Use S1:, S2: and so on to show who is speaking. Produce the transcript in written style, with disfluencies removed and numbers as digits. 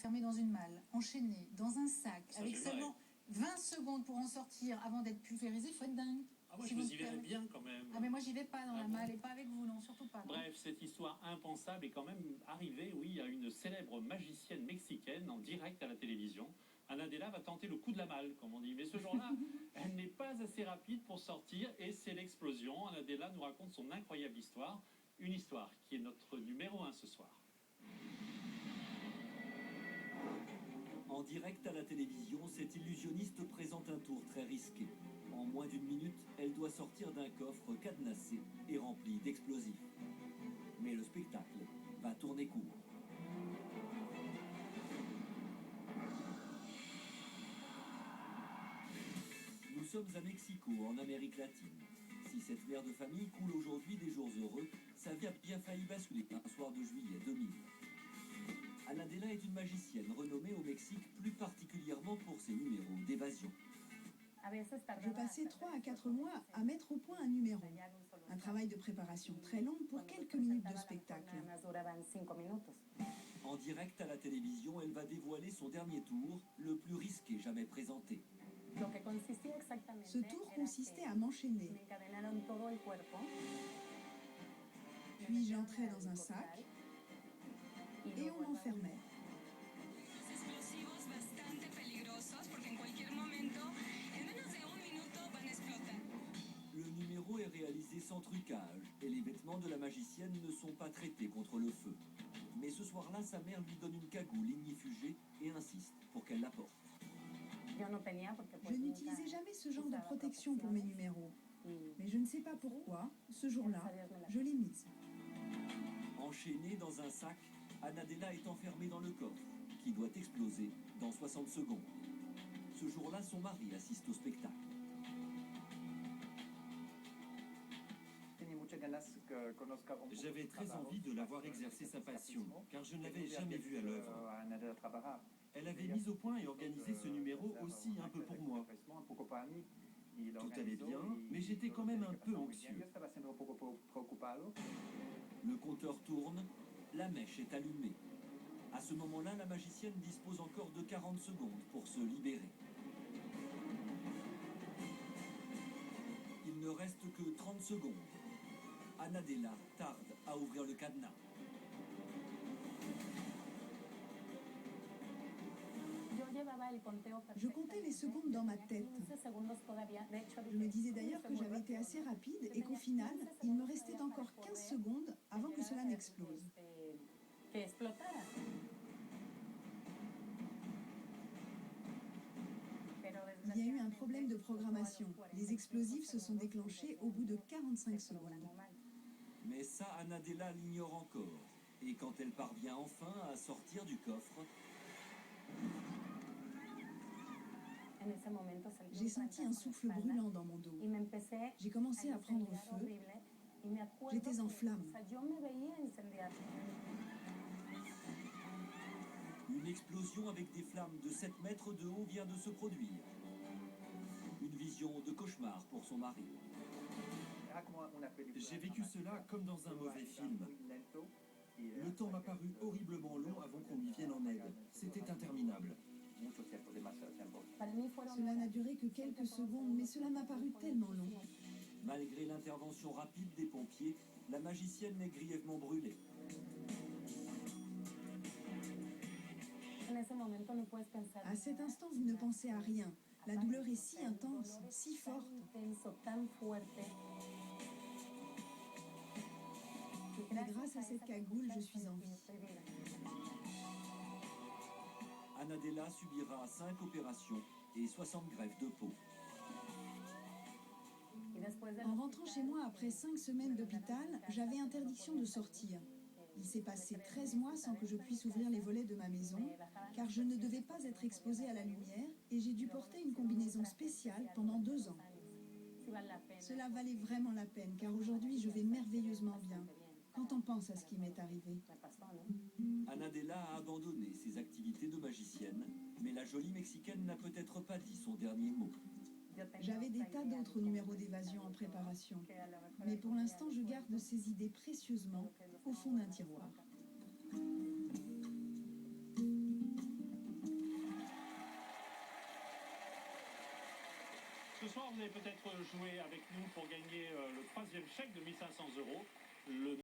S1: fermé dans une malle, enchaîné, dans un sac,
S2: Ça,
S1: avec
S2: j'aimerais.
S1: seulement 20 secondes pour en sortir avant d'être pulvérisé, il faut être dingue.
S2: Ah, moi,
S1: Si
S2: je
S1: vous
S2: vous y
S1: me
S2: verrais
S1: permettez.
S2: bien quand même.
S1: Ah mais moi j'y vais pas dans
S2: Ah
S1: la
S2: bon.
S1: malle et pas avec vous, non, surtout pas. Non.
S2: Bref, cette histoire impensable est quand même arrivée, oui, à une célèbre magicienne mexicaine en direct à la télévision. Anadela va tenter le coup de la malle, comme on dit. Mais ce jour-là, elle n'est pas assez rapide pour sortir et c'est l'explosion. Anadela nous raconte son incroyable histoire. Une histoire qui est notre numéro 1 ce soir.
S3: En direct à la télévision, cette illusionniste présente un tour très risqué. En moins d'une minute, elle doit sortir d'un coffre cadenassé et rempli d'explosifs. Mais le spectacle va tourner court. Nous sommes à Mexico, en Amérique latine. Si cette mère de famille coule aujourd'hui des jours heureux, sa vie a bien failli basculer un soir de juillet 2000. Anadela est une magicienne renommée au Mexique, plus particulièrement pour ses numéros d'évasion.
S4: Je passais 3 à 4 mois à mettre au point un numéro. Un travail de préparation très long pour quelques minutes de spectacle.
S3: En direct à la télévision, elle va dévoiler son dernier tour, le plus risqué jamais présenté.
S4: Ce tour consistait à m'enchaîner. Puis j'entrais dans un sac et on m'enfermait.
S3: Le numéro est réalisé sans trucage et les vêtements de la magicienne ne sont pas traités contre le feu. Mais ce soir-là, sa mère lui donne une cagoule ignifugée et insiste pour qu'elle la porte.
S4: Je n'utilisais jamais ce genre de protection pour mes numéros. Mais je ne sais pas pourquoi, ce jour-là, je l'ai mise.
S3: Enchaînée dans un sac, Anadela est enfermée dans le coffre, qui doit exploser dans 60 secondes. Ce jour-là, son mari assiste au spectacle.
S5: J'avais très envie de la voir exercer sa passion, car je ne l'avais jamais vue à l'œuvre. Elle avait mis au point et organisé ce numéro aussi un peu pour moi. Tout allait bien, mais j'étais quand même un peu anxieux.
S3: Le compteur tourne, la mèche est allumée. À ce moment-là, la magicienne dispose encore de 40 secondes pour se libérer. Il ne reste que 30 secondes. Anadela tarde à ouvrir le cadenas.
S4: Je comptais les secondes dans ma tête. Je me disais d'ailleurs que j'avais été assez rapide et qu'au final, il me restait encore 15 secondes avant que cela n'explose. Il y a eu un problème de programmation. Les explosifs se sont déclenchés au bout de 45 secondes.
S3: Mais ça, Anadela l'ignore encore. Et quand elle parvient enfin à sortir du coffre,
S4: j'ai senti un souffle brûlant dans mon dos. J'ai commencé à prendre feu. J'étais en flammes.
S3: Une explosion avec des flammes de 7 mètres de haut vient de se produire. Une vision de cauchemar pour son mari.
S5: J'ai vécu cela comme dans un mauvais film. Le temps m'a paru horriblement long avant qu'on m'y vienne en aide. C'était interminable.
S4: Cela n'a duré que quelques secondes, mais cela m'a paru tellement long.
S3: Malgré l'intervention rapide des pompiers, la magicienne est grièvement brûlée.
S4: À cet instant, vous ne pensez à rien. La douleur est si intense, si forte. Mais grâce à cette cagoule, je suis en vie.
S3: Anadela subira 5 opérations et 60 greffes de peau.
S4: En rentrant chez moi après 5 semaines d'hôpital, j'avais interdiction de sortir. Il s'est passé 13 mois sans que je puisse ouvrir les volets de ma maison, car je ne devais pas être exposée à la lumière et j'ai dû porter une combinaison spéciale pendant 2 ans. Cela valait vraiment la peine, car aujourd'hui je vais merveilleusement bien, quand on pense à ce qui m'est arrivé.
S3: Anadela a abandonné ses activités de magicienne, mais la jolie Mexicaine n'a peut-être pas dit son dernier mot.
S4: J'avais des tas d'autres numéros d'évasion en préparation, mais pour l'instant je garde ces idées précieusement au fond d'un tiroir.
S2: ce soir, vous allez peut-être jouer avec nous pour gagner le 3e chèque de 1